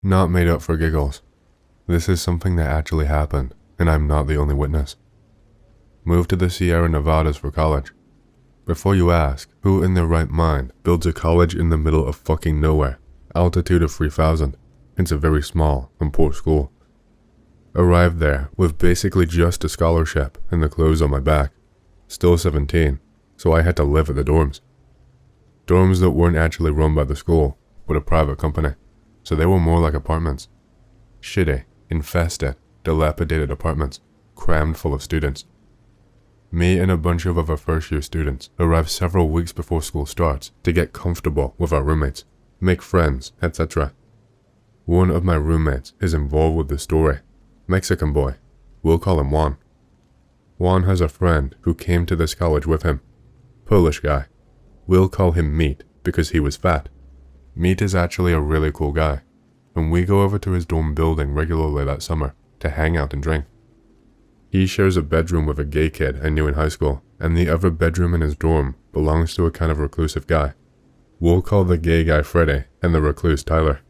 Not made up for giggles. This is something that actually happened, and I'm not the only witness. Moved to the Sierra Nevadas for college. Before you ask, who in their right mind builds a college in the middle of fucking nowhere, altitude of 3,000? It's a very small and poor school. Arrived there with basically just a scholarship and the clothes on my back. Still 17, so I had to live at the dorms. Dorms that weren't actually run by the school, but a private company, so they were more like apartments. Shitty, infested, dilapidated apartments, crammed full of students. Me and a bunch of other first-year students arrive several weeks before school starts to get comfortable with our roommates, make friends, etc. One of my roommates is involved with the story. Mexican boy. We'll call him Juan. Juan has a friend who came to this college with him. Polish guy. We'll call him Meat because he was fat. Meat is actually a really cool guy, and we go over to his dorm building regularly that summer to hang out and drink. He shares a bedroom with a gay kid I knew in high school, and the other bedroom in his dorm belongs to a kind of reclusive guy. We'll call the gay guy Freddy and the recluse Tyler.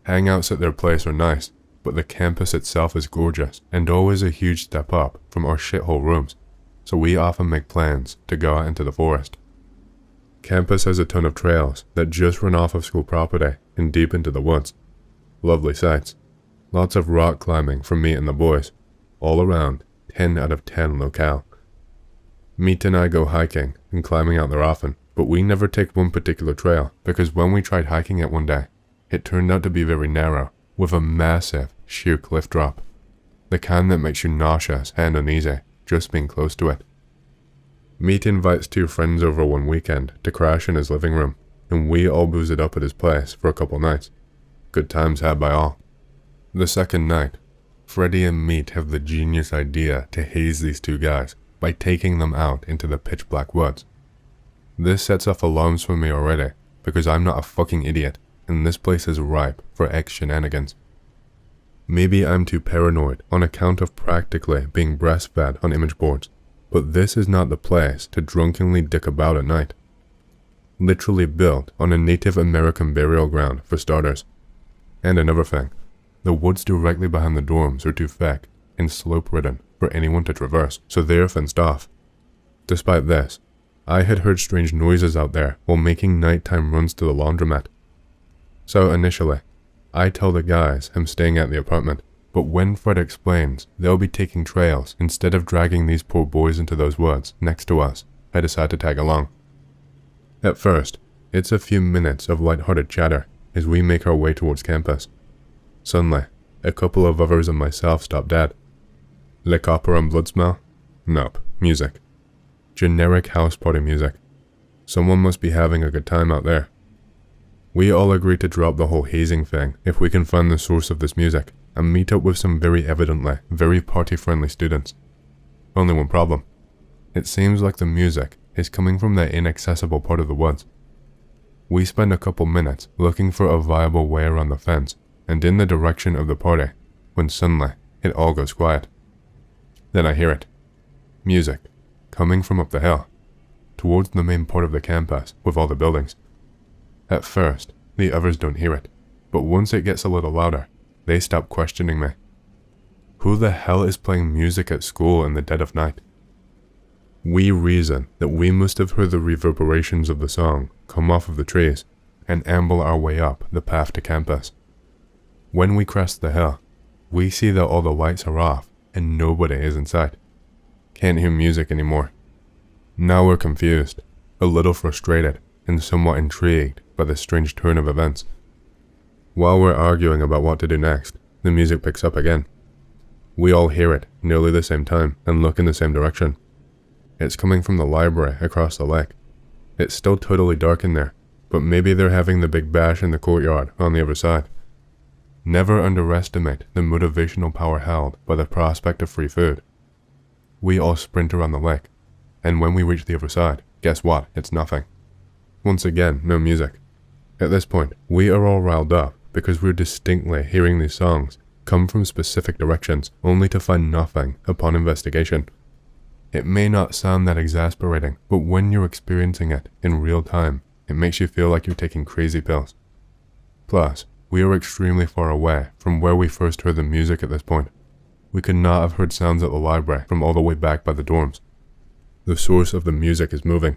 Hangouts at their place are nice, but the campus itself is gorgeous and always a huge step up from our shithole rooms, so we often make plans to go out into the forest. Campus has a ton of trails that just run off of school property and deep into the woods. Lovely sights. Lots of rock climbing from me and the boys. All around, 10 out of 10 locale. Meat and I go hiking and climbing out there often, but we never take one particular trail because when we tried hiking it one day, it turned out to be very narrow, with a massive, sheer cliff drop. The kind that makes you nauseous and uneasy, just being close to it. Meat invites 2 friends over one weekend to crash in his living room, and we all booze it up at his place for a couple nights. Good times had by all. The second night, Freddy and Meat have the genius idea to haze these 2 guys by taking them out into the pitch black woods. This sets off alarms for me already, because I'm not a fucking idiot, and this place is ripe for X shenanigans. Maybe I'm too paranoid on account of practically being breastfed on image boards, but this is not the place to drunkenly dick about at night. Literally built on a Native American burial ground for starters. And another thing, the woods directly behind the dorms are too thick and slope-ridden for anyone to traverse, so they're fenced off. Despite this, I had heard strange noises out there while making nighttime runs to the laundromat. So initially, I tell the guys I'm staying at the apartment, but when Fred explains they'll be taking trails instead of dragging these poor boys into those woods next to us, I decide to tag along. At first, it's a few minutes of lighthearted chatter as we make our way towards campus. Suddenly, a couple of others and myself stop dead. Le copper and blood smell? Nope, music. Generic house party music. Someone must be having a good time out there. We all agree to drop the whole hazing thing if we can find the source of this music and meet up with some very evidently very party-friendly students. Only one problem. It seems like the music is coming from the inaccessible part of the woods. We spend a couple minutes looking for a viable way around the fence and in the direction of the party, when suddenly it all goes quiet. Then I hear it. Music, coming from up the hill, towards the main part of the campus with all the buildings. At first, the others don't hear it, but once it gets a little louder, they stop questioning me. Who the hell is playing music at school in the dead of night? We reason that we must have heard the reverberations of the song come off of the trees and amble our way up the path to campus. When we crest the hill, we see that all the lights are off and nobody is in sight. Can't hear music anymore. Now we're confused, a little frustrated, and somewhat intrigued by the strange turn of events. While we're arguing about what to do next, the music picks up again. We all hear it nearly the same time and look in the same direction. It's coming from the library across the lake. It's still totally dark in there, but maybe they're having the big bash in the courtyard on the other side. Never underestimate the motivational power held by the prospect of free food. We all sprint around the lake, and when we reach the other side, guess what? It's nothing. Once again, no music. At this point, we are all riled up because we're distinctly hearing these songs come from specific directions only to find nothing upon investigation. It may not sound that exasperating, but when you're experiencing it in real time, it makes you feel like you're taking crazy pills. Plus, We are extremely far away from where we first heard the music at this point. We could not have heard sounds at the library from all the way back by the dorms. The source of the music is moving.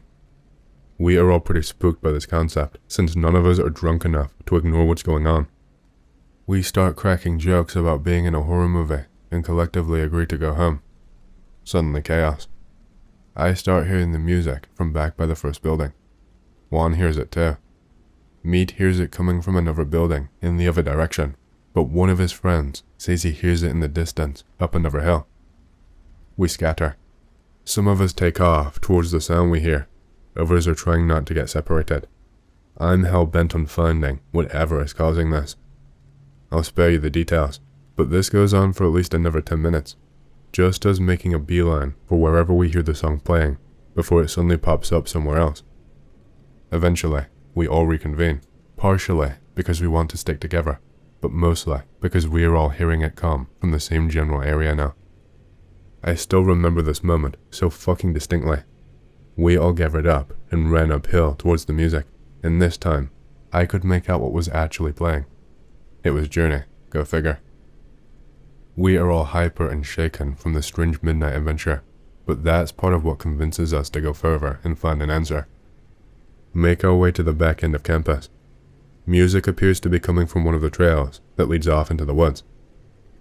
We are all pretty spooked by this concept, since none of us are drunk enough to ignore what's going on. We start cracking jokes about being in a horror movie and collectively agree to go home. Suddenly chaos. I start hearing the music from back by the first building. Juan hears it too. Meat hears it coming from another building in the other direction, but one of his friends says he hears it in the distance up another hill. We scatter. Some of us take off towards the sound we hear. Others are trying not to get separated. I'm hell-bent on finding whatever is causing this. I'll spare you the details, but this goes on for at least another 10 minutes, just us making a beeline for wherever we hear the song playing, before it suddenly pops up somewhere else. Eventually, we all reconvene, partially because we want to stick together, but mostly because we are all hearing it come from the same general area now. I still remember this moment so fucking distinctly. We all gathered up and ran uphill towards the music, and this time, I could make out what was actually playing. It was Journey, go figure. We are all hyper and shaken from the strange midnight adventure, but that's part of what convinces us to go further and find an answer. Make our way to the back end of campus. Music appears to be coming from one of the trails that leads off into the woods.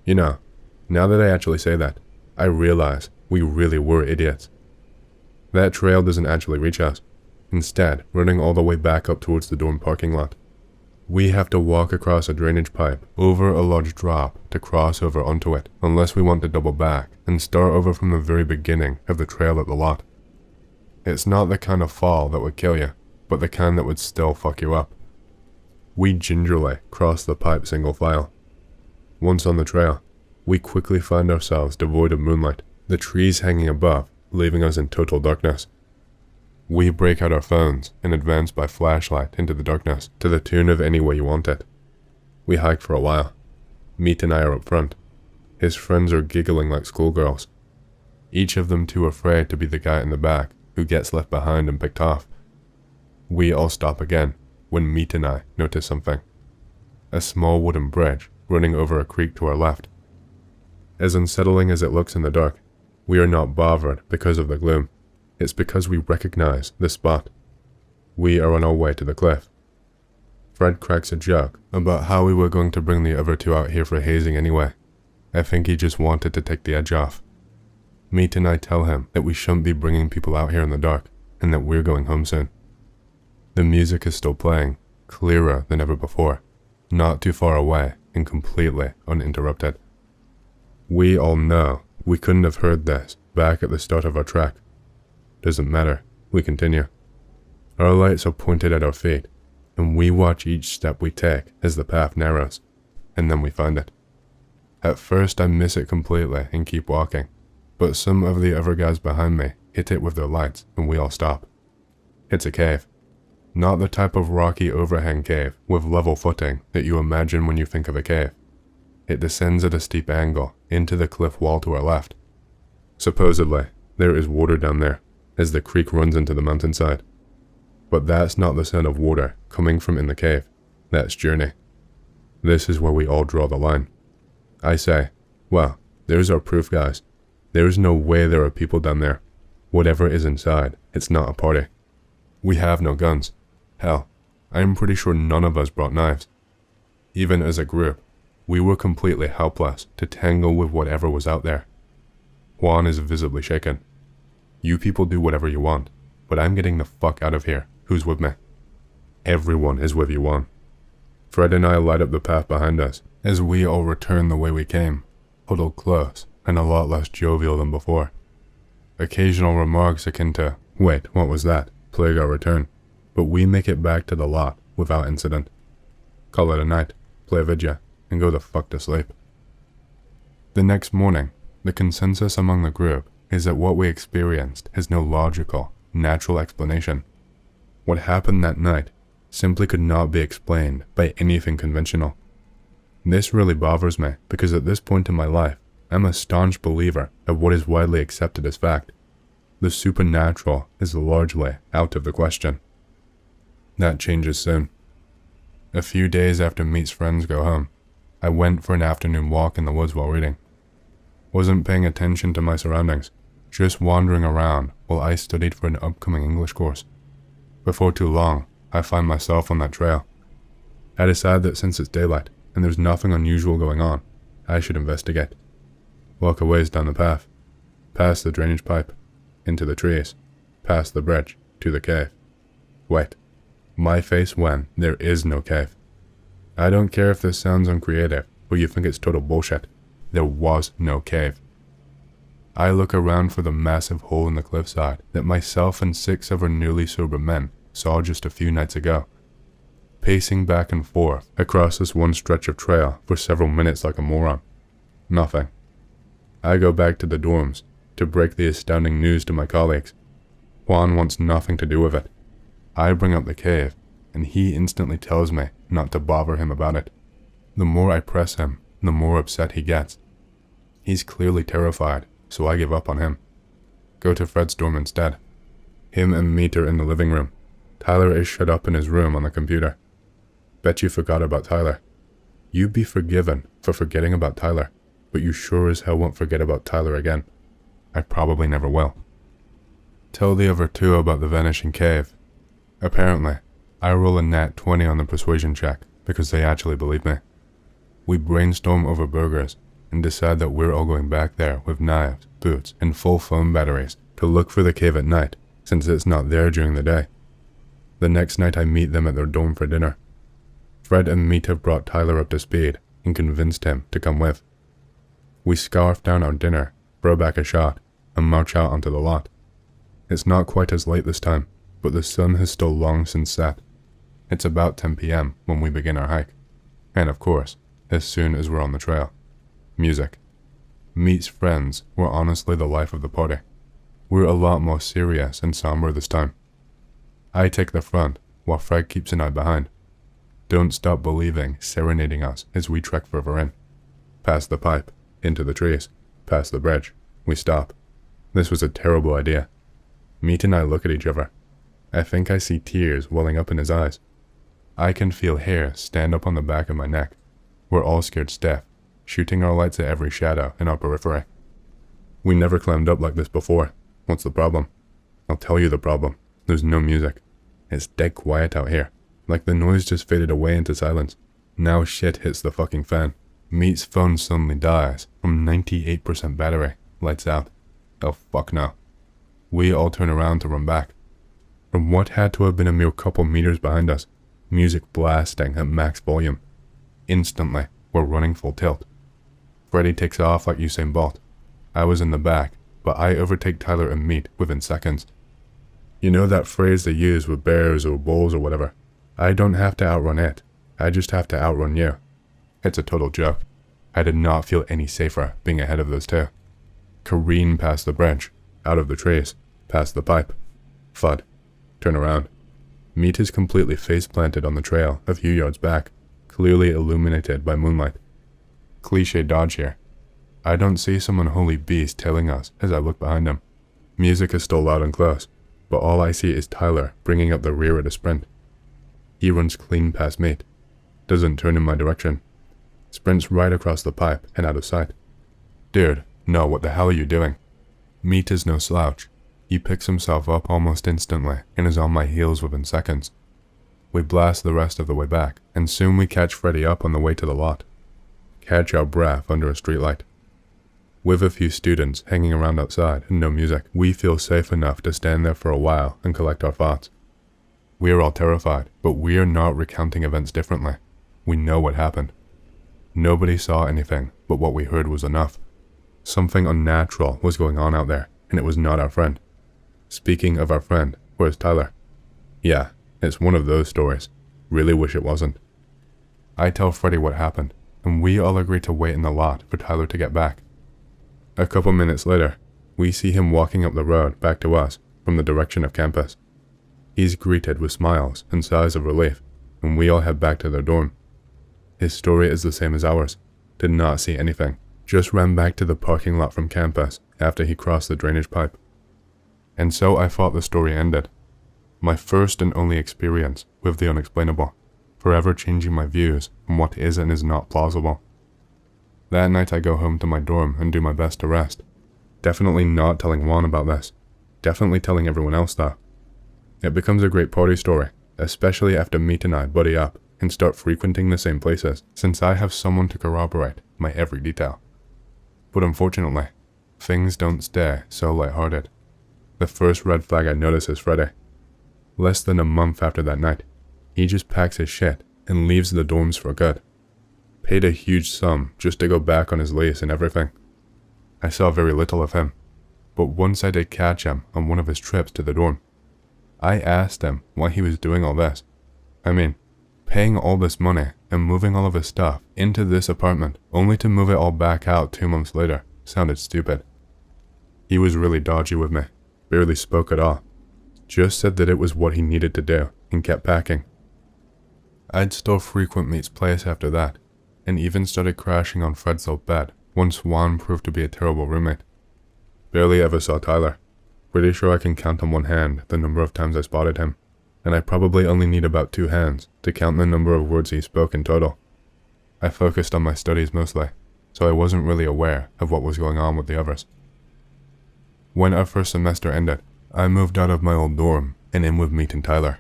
You know, now that I actually say that, I realize we really were idiots. That trail doesn't actually reach us, instead running all the way back up towards the dorm parking lot. We have to walk across a drainage pipe over a large drop to cross over onto it, unless we want to double back and start over from the very beginning of the trail at the lot. It's not the kind of fall that would kill you, but the kind that would still fuck you up. We gingerly cross the pipe single file. Once on the trail, we quickly find ourselves devoid of moonlight, the trees hanging above, leaving us in total darkness. We break out our phones and advance by flashlight into the darkness to the tune of Any Way You Want It. We hike for a while. Meat and I are up front. His friends are giggling like schoolgirls, each of them too afraid to be the guy in the back who gets left behind and picked off. We all stop again when Meat and I notice something. A small wooden bridge running over a creek to our left. As unsettling as it looks in the dark, we are not bothered because of the gloom. It's because we recognize this spot. We are on our way to the cliff. Fred cracks a joke about how we were going to bring the other two out here for hazing anyway. I think he just wanted to take the edge off. Meat and I tell him that we shouldn't be bringing people out here in the dark, and that we're going home soon. The music is still playing, clearer than ever before, not too far away and completely uninterrupted. We all know we couldn't have heard this back at the start of our trek. Doesn't matter, we continue. Our lights are pointed at our feet, and we watch each step we take as the path narrows, and then we find it. At first I miss it completely and keep walking, but some of the other guys behind me hit it with their lights and we all stop. It's a cave. Not the type of rocky overhang cave with level footing that you imagine when you think of a cave. It descends at a steep angle into the cliff wall to our left. Supposedly, there is water down there, as the creek runs into the mountainside. But that's not the sound of water coming from in the cave. That's Journey. This is where we all draw the line. I say, well, there's our proof, guys. There's no way there are people down there. Whatever is inside, it's not a party. We have no guns. Hell, I am pretty sure none of us brought knives. Even as a group, we were completely helpless to tangle with whatever was out there. Juan is visibly shaken. You people do whatever you want, but I'm getting the fuck out of here. Who's with me? Everyone is with you, Juan. Fred and I light up the path behind us as we all return the way we came, huddled close and a lot less jovial than before. Occasional remarks akin to, "Wait, what was that?" plague our return, but we make it back to the lot without incident. Call it a night, play a vidya, and go the fuck to sleep. The next morning, the consensus among the group is that what we experienced has no logical, natural explanation. What happened that night simply could not be explained by anything conventional. This really bothers me because at this point in my life, I'm a staunch believer of what is widely accepted as fact. The supernatural is largely out of the question. That changes soon. A few days after Meat's friends go home, I went for an afternoon walk in the woods while reading. Wasn't paying attention to my surroundings, just wandering around while I studied for an upcoming English course. Before too long, I find myself on that trail. I decide that since it's daylight and there's nothing unusual going on, I should investigate. Walk a ways down the path, past the drainage pipe, into the trees, past the bridge, to the cave. Wait, my face when there is no cave. I don't care if this sounds uncreative or you think it's total bullshit. There was no cave. I look around for the massive hole in the cliffside that myself and 6 other nearly sober men saw just a few nights ago. Pacing back and forth across this one stretch of trail for several minutes like a moron. Nothing. I go back to the dorms to break the astounding news to my colleagues. Juan wants nothing to do with it. I bring up the cave, and he instantly tells me not to bother him about it. The more I press him, the more upset he gets. He's clearly terrified, so I give up on him. Go to Fred's dorm instead. Him and Meat are in the living room. Tyler is shut up in his room on the computer. Bet you forgot about Tyler. You'd be forgiven for forgetting about Tyler, but you sure as hell won't forget about Tyler again. I probably never will. Tell the other 2 about the vanishing cave. Apparently, I roll a nat 20 on the persuasion check because they actually believe me. We brainstorm over burgers and decide that we're all going back there with knives, boots, and full phone batteries to look for the cave at night, since it's not there during the day. The next night I meet them at their dorm for dinner. Fred and Meat have brought Tyler up to speed and convinced him to come with. We scarf down our dinner, throw back a shot, and march out onto the lot. It's not quite as late this time, but the sun has still long since set. It's about 10 p.m. when we begin our hike. And of course, as soon as we're on the trail. Music. Meat's friends were honestly the life of the party. We're a lot more serious and somber this time. I take the front, while Fred keeps an eye behind. Don't Stop Believing serenading us as we trek further in. Past the pipe, into the trees, past the bridge. We stop. This was a terrible idea. Meat and I look at each other. I think I see tears welling up in his eyes. I can feel hair stand up on the back of my neck. We're all scared stiff, shooting our lights at every shadow in our periphery. We never climbed up like this before. What's the problem? I'll tell you the problem. There's no music. It's dead quiet out here, like the noise just faded away into silence. Now shit hits the fucking fan. Meat's phone suddenly dies from 98% battery, lights out. Oh fuck no. We all turn around to run back. From what had to have been a mere couple meters behind us, music blasting at max volume. Instantly, we're running full tilt. Freddy takes off like Usain Bolt. I was in the back, but I overtake Tyler and Meat within seconds. You know that phrase they use with bears or bulls or whatever? I don't have to outrun it. I just have to outrun you. It's a total joke. I did not feel any safer being ahead of those 2. Careen past the bridge, out of the trees, past the pipe. Thud. Turn around. Meat is completely face-planted on the trail a few yards back, clearly illuminated by moonlight. Cliché dodge here. I don't see some unholy beast tailing us as I look behind him. Music is still loud and close, but all I see is Tyler bringing up the rear at a sprint. He runs clean past Meat. Doesn't turn in my direction. Sprints right across the pipe and out of sight. Dude, no, what the hell are you doing? Meat is no slouch. He picks himself up almost instantly and is on my heels within seconds. We blast the rest of the way back, and soon we catch Freddy up on the way to the lot. Catch our breath under a streetlight. With a few students hanging around outside and no music, we feel safe enough to stand there for a while and collect our thoughts. We are all terrified, but we are not recounting events differently. We know what happened. Nobody saw anything, but what we heard was enough. Something unnatural was going on out there, and it was not our friend. Speaking of our friend, where's Tyler? Yeah, it's one of those stories. Really wish it wasn't. I tell Freddy what happened, and we all agree to wait in the lot for Tyler to get back. A couple minutes later, we see him walking up the road back to us from the direction of campus. He's greeted with smiles and sighs of relief, and we all head back to their dorm. His story is the same as ours. Did not see anything. Just ran back to the parking lot from campus after he crossed the drainage pipe. And so I thought the story ended. My first and only experience with the unexplainable. forever changing my views on what is and is not plausible. That night I go home to my dorm and do my best to rest. Definitely not telling Juan about this. Definitely telling everyone else though. It becomes a great party story, especially after Meet and I buddy up and start frequenting the same places, since I have someone to corroborate my every detail. But unfortunately, things don't stay so lighthearted. The first red flag I notice is Friday. Less than a month after that night, he just packs his shit and leaves the dorms for good. Paid a huge sum just to go back on his lease and everything. I saw very little of him, but once I did catch him on one of his trips to the dorm. I asked him why he was doing all this. I mean, paying all this money and moving all of his stuff into this apartment only to move it all back out 2 months later sounded stupid. He was really dodgy with me, barely spoke at all. Just said that it was what he needed to do and kept packing. I'd still frequent Meet's place after that, and even started crashing on Fred's old bed once Juan proved to be a terrible roommate. Barely ever saw Tyler. Pretty sure I can count on one hand the number of times I spotted him, and I probably only need about 2 hands to count the number of words he spoke in total. I focused on my studies mostly, so I wasn't really aware of what was going on with the others. When our first semester ended, I moved out of my old dorm and in with Meet and Tyler.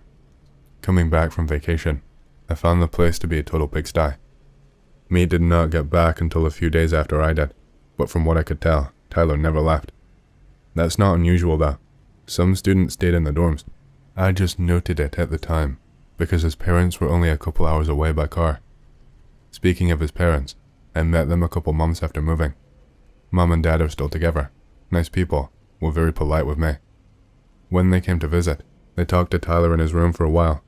Coming back from vacation, I found the place to be a total pigsty. Meet did not get back until a few days after I did, but from what I could tell, Tyler never left. That's not unusual though. Some students stayed in the dorms. I just noted it at the time, because his parents were only a couple hours away by car. Speaking of his parents, I met them a couple months after moving. Mom and Dad are still together. Nice people, were very polite with me. When they came to visit, they talked to Tyler in his room for a while.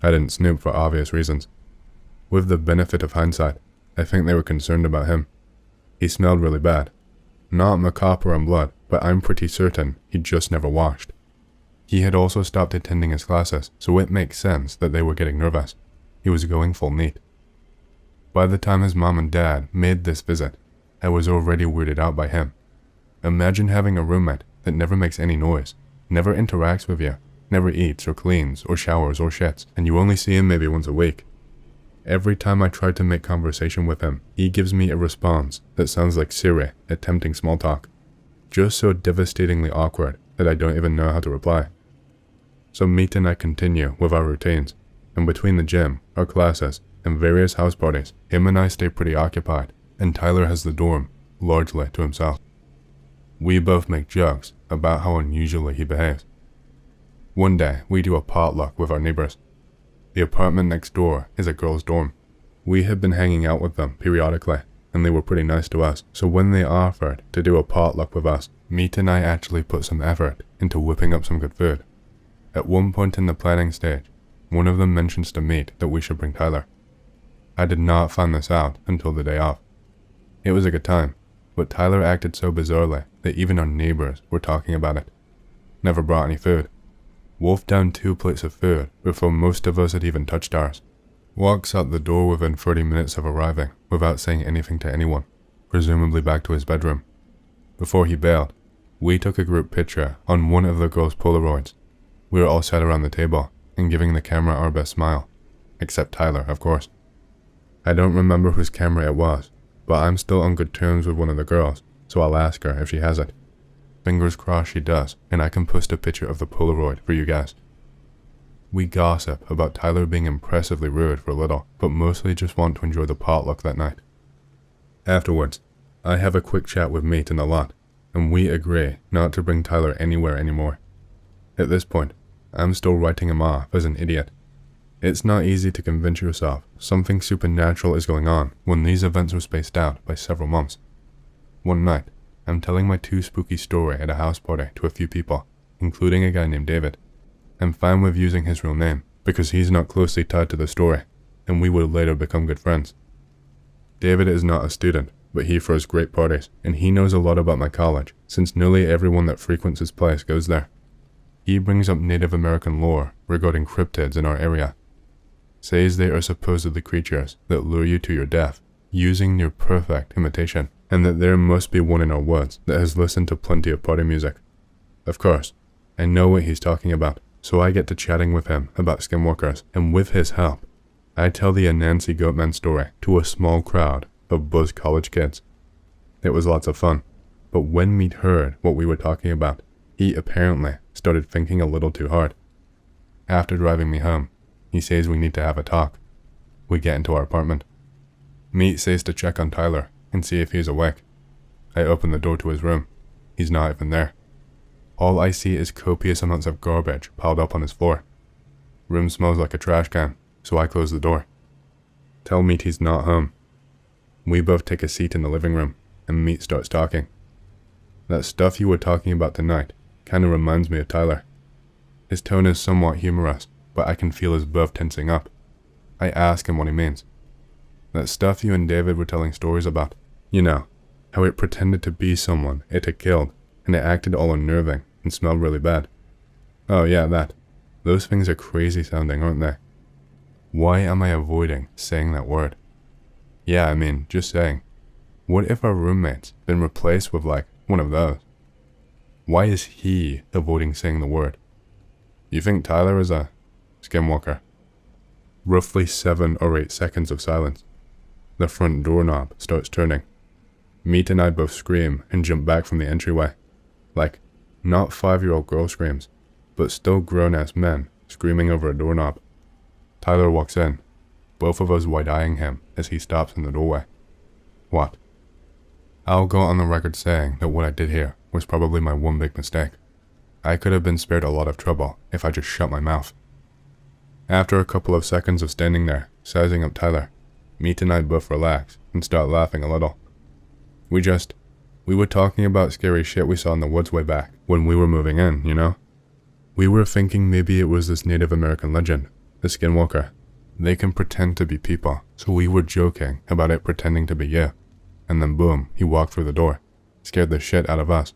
I didn't snoop for obvious reasons. With the benefit of hindsight, I think they were concerned about him. He smelled really bad. Not macabre and blood, but I'm pretty certain he just never washed. He had also stopped attending his classes, so it makes sense that they were getting nervous. He was going full neat. By the time his mom and dad made this visit, I was already weirded out by him. Imagine having a roommate that never makes any noise, never interacts with you, never eats or cleans or showers or shits, and you only see him maybe once a week. Every time I try to make conversation with him, he gives me a response that sounds like Siri attempting small talk. Just so devastatingly awkward that I don't even know how to reply. So Meet and I continue with our routines, and between the gym, our classes, and various house parties, him and I stay pretty occupied, and Tyler has the dorm largely to himself. We both make jokes about how unusually he behaves. One day, we do a potluck with our neighbors. The apartment next door is a girls' dorm. We had been hanging out with them periodically, and they were pretty nice to us, so when they offered to do a potluck with us, Meet and I actually put some effort into whipping up some good food. At one point in the planning stage, one of them mentions to Meet that we should bring Tyler. I did not find this out until the day off. It was a good time, but Tyler acted so bizarrely that even our neighbors were talking about it. Never brought any food. Wolfed down 2 plates of food before most of us had even touched ours. Walks out the door within 30 minutes of arriving without saying anything to anyone, presumably back to his bedroom. Before he bailed, we took a group picture on one of the girls' Polaroids. We were all sat around the table and giving the camera our best smile, except Tyler, of course. I don't remember whose camera it was, but I'm still on good terms with one of the girls, so I'll ask her if she has it. Fingers crossed she does, and I can post a picture of the Polaroid for you guys. We gossip about Tyler being impressively rude for a little, but mostly just want to enjoy the potluck that night. Afterwards, I have a quick chat with Meet and the lot, and we agree not to bring Tyler anywhere anymore. At this point, I'm still writing him off as an idiot. It's not easy to convince yourself something supernatural is going on when these events are spaced out by several months. One night, I'm telling my too spooky story at a house party to a few people, including a guy named David. I'm fine with using his real name, because he's not closely tied to the story, and we would later become good friends. David is not a student, but he throws great parties, and he knows a lot about my college, since nearly everyone that frequents his place goes there. He brings up Native American lore regarding cryptids in our area. Says they are supposedly creatures that lure you to your death, using near perfect imitation, and that there must be one in our woods that has listened to plenty of party music. Of course, I know what he's talking about, so I get to chatting with him about skinwalkers, and with his help, I tell the Anansi Goatman story to a small crowd of buzz college kids. It was lots of fun, but when Meat heard what we were talking about, he apparently started thinking a little too hard. After driving me home, he says we need to have a talk. We get into our apartment. Meat says to check on Tyler and see if he's awake. I open the door to his room. He's not even there. All I see is copious amounts of garbage piled up on his floor. Room smells like a trash can, so I close the door. Tell Meat he's not home. We both take a seat in the living room, and Meat starts talking. That stuff you were talking about tonight kinda reminds me of Tyler. His tone is somewhat humorous, but I can feel us both tensing up. I ask him what he means. That stuff you and David were telling stories about. You know, how it pretended to be someone it had killed, and it acted all unnerving and smelled really bad. Oh yeah, that. Those things are crazy sounding, aren't they? Why am I avoiding saying that word? Yeah, I mean, just saying. What if our roommate's been replaced with like one of those? Why is he avoiding saying the word? You think Tyler is a skinwalker? Roughly 7 or 8 seconds of silence. The front doorknob starts turning. Meat and I both scream and jump back from the entryway. Like, not 5-year-old girl screams, but still grown-ass men screaming over a doorknob. Tyler walks in, both of us wide-eyeing him as he stops in the doorway. What? I'll go on the record saying that what I did here was probably my one big mistake. I could have been spared a lot of trouble if I just shut my mouth. After a couple of seconds of standing there, sizing up Tyler, Meat and I both relax and start laughing a little. We were talking about scary shit we saw in the woods way back when we were moving in, you know? We were thinking maybe it was this Native American legend, the skinwalker. They can pretend to be people, so we were joking about it pretending to be you. And then boom, he walked through the door, scared the shit out of us.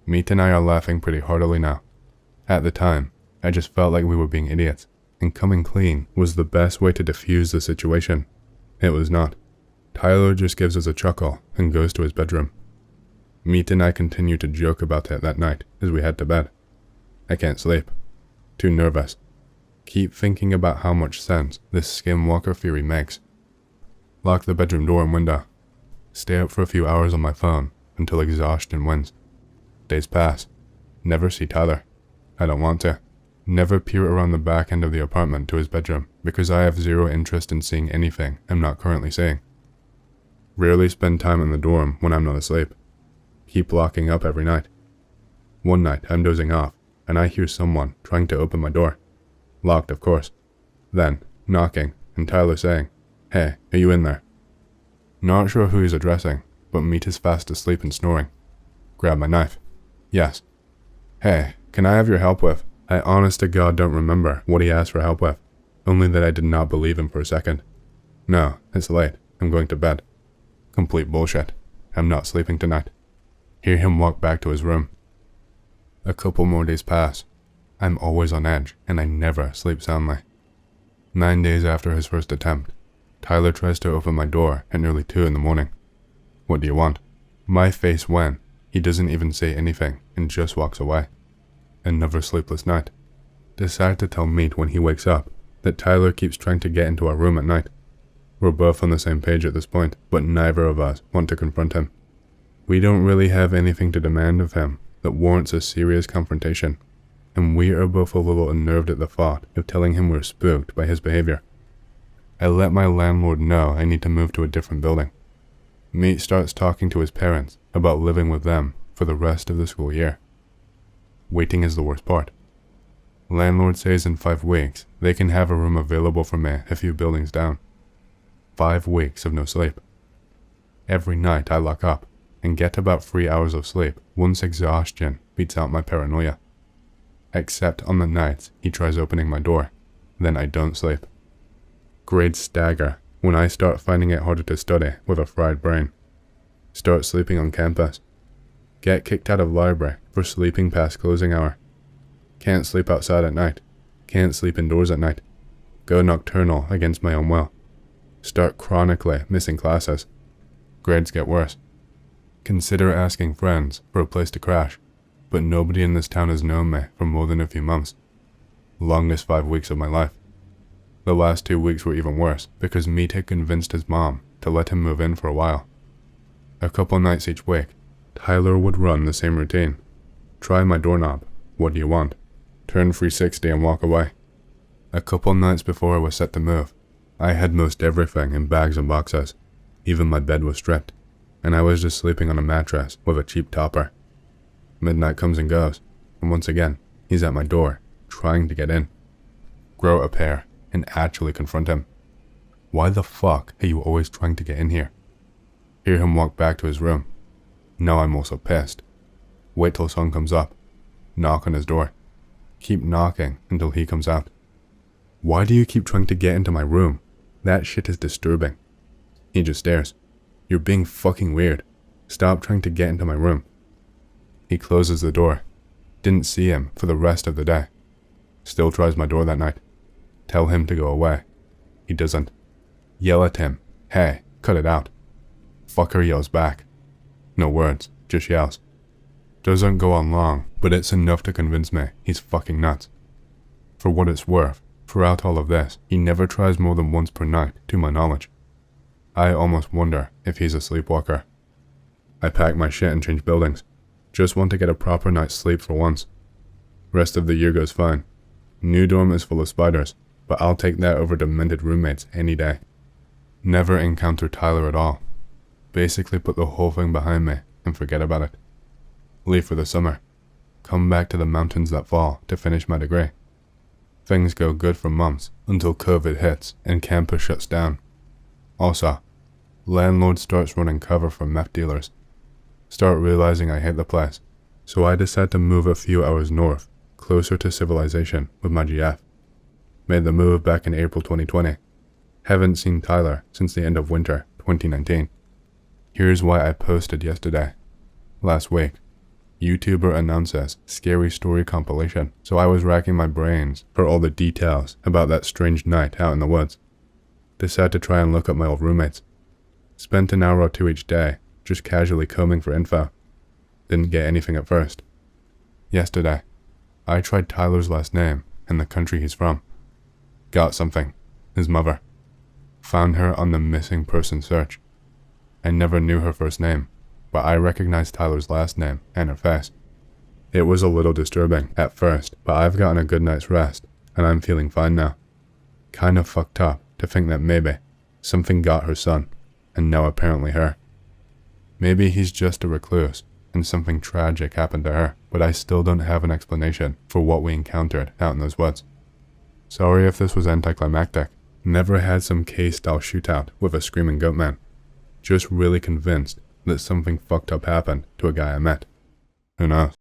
Meat and I are laughing pretty heartily now. At the time, I just felt like we were being idiots, and coming clean was the best way to diffuse the situation. It was not. Tyler just gives us a chuckle and goes to his bedroom. Meat and I continue to joke about it that night as we head to bed. I can't sleep. Too nervous. Keep thinking about how much sense this skinwalker theory makes. Lock the bedroom door and window. Stay up for a few hours on my phone until exhaustion wins. Days pass. Never see Tyler. I don't want to. Never peer around the back end of the apartment to his bedroom because I have zero interest in seeing anything I'm not currently seeing. Rarely spend time in the dorm when I'm not asleep. Keep locking up every night. One night I'm dozing off and I hear someone trying to open my door. Locked, of course. Then, knocking and Tyler saying, "Hey, are you in there?" Not sure who he's addressing, but Meat is fast asleep and snoring. Grab my knife. Yes. Hey, can I have your help with? I honest to God don't remember what he asked for help with, only that I did not believe him for a second. No, it's late. I'm going to bed. Complete bullshit. I'm not sleeping tonight. Hear him walk back to his room. A couple more days pass. I'm always on edge, and I never sleep soundly. 9 days after his first attempt, Tyler tries to open my door at nearly 2 in the morning. What do you want? My face when he doesn't even say anything and just walks away. Another sleepless night. Decide to tell Meat when he wakes up that Tyler keeps trying to get into our room at night. We're both on the same page at this point, but neither of us want to confront him. We don't really have anything to demand of him that warrants a serious confrontation, and we are both a little unnerved at the thought of telling him we're spooked by his behavior. I let my landlord know I need to move to a different building. Meat starts talking to his parents about living with them for the rest of the school year. Waiting is the worst part. Landlord says in 5 weeks they can have a room available for me a few buildings down. 5 weeks of no sleep. Every night I lock up and get about 3 hours of sleep once exhaustion beats out my paranoia. Except on the nights he tries opening my door, then I don't sleep. Grades stagger when I start finding it harder to study with a fried brain. Start sleeping on campus. Get kicked out of library for sleeping past closing hour. Can't sleep outside at night. Can't sleep indoors at night. Go nocturnal against my own will. Start chronically missing classes. Grades get worse. Consider asking friends for a place to crash, but nobody in this town has known me for more than a few months. Longest 5 weeks of my life. The last 2 weeks were even worse because Meat had convinced his mom to let him move in for a while. A couple nights each week, Tyler would run the same routine. Try my doorknob. What do you want? Turn 360 and walk away. A couple nights before I was set to move, I had most everything in bags and boxes. Even my bed was stripped, and I was just sleeping on a mattress with a cheap topper. Midnight comes and goes, and once again, he's at my door, trying to get in. Grow a pair and actually confront him. Why the fuck are you always trying to get in here? Hear him walk back to his room. Now I'm also pissed. Wait till sun comes up. Knock on his door. Keep knocking until he comes out. Why do you keep trying to get into my room? That shit is disturbing. He just stares. You're being fucking weird. Stop trying to get into my room. He closes the door. Didn't see him for the rest of the day. Still tries my door that night. Tell him to go away. He doesn't. Yell at him. Hey, cut it out. Fucker yells back. No words, just yells. Doesn't go on long, but it's enough to convince me he's fucking nuts. For what it's worth, throughout all of this, he never tries more than once per night, to my knowledge. I almost wonder if he's a sleepwalker. I pack my shit and change buildings. Just want to get a proper night's sleep for once. Rest of the year goes fine. New dorm is full of spiders, but I'll take that over demented roommates any day. Never encounter Tyler at all. Basically put the whole thing behind me and forget about it. Leave for the summer. Come back to the mountains that fall to finish my degree. Things go good for months until COVID hits and campus shuts down. Also, landlord starts running cover for meth dealers. Start realizing I hate the place, so I decide to move a few hours north, closer to civilization with my GF. Made the move back in April 2020. Haven't seen Tyler since the end of winter 2019. Here's why I posted yesterday. Last week, YouTuber announces scary story compilation, so I was racking my brains for all the details about that strange night out in the woods. Decided to try and look up my old roommates. Spent an hour or two each day just casually combing for info. Didn't get anything at first. Yesterday, I tried Tyler's last name and the country he's from. Got something. His mother. Found her on the missing person search. I never knew her first name, but I recognized Tyler's last name and her face. It was a little disturbing at first, but I've gotten a good night's rest, and I'm feeling fine now. Kinda fucked up to think that maybe something got her son, and now apparently her. Maybe he's just a recluse, and something tragic happened to her, but I still don't have an explanation for what we encountered out in those woods. Sorry if this was anticlimactic. Never had some K-style shootout with a screaming goat man. Just really convinced that something fucked up happened to a guy I met. Who knows?